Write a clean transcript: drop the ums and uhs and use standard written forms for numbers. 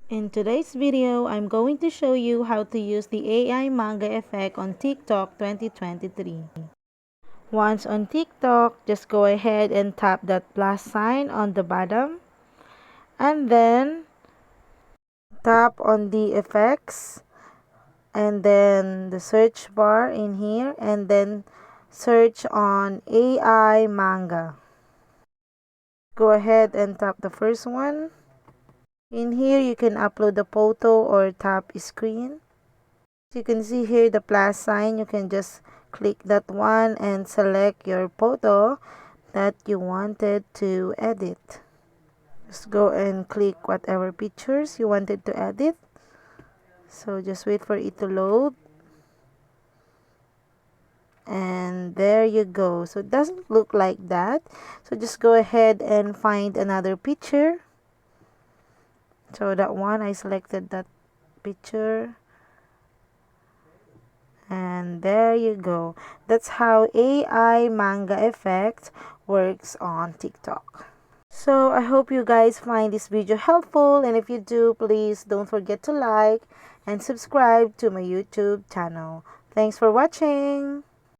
In today's video, I'm going to show you how to use the AI manga effect on TikTok 2023. Once on TikTok, just go ahead and tap that plus sign on the bottom and then tap on the effects and then the search bar in here and then search on AI manga. Go ahead and tap the first one. In here, you can upload the photo or tap screen. You can see here the plus sign. You can just click that one and select your photo that you wanted to edit. Just go and click whatever pictures you wanted to edit. So just wait for it to load. And there you go. So it doesn't look like that. So just go ahead and find another picture. So that one, I selected that picture. And there you go. That's how AI manga effect works on TikTok. So I hope you guys find this video helpful, and if you do, please don't forget to like and subscribe to my YouTube channel. Thanks for watching.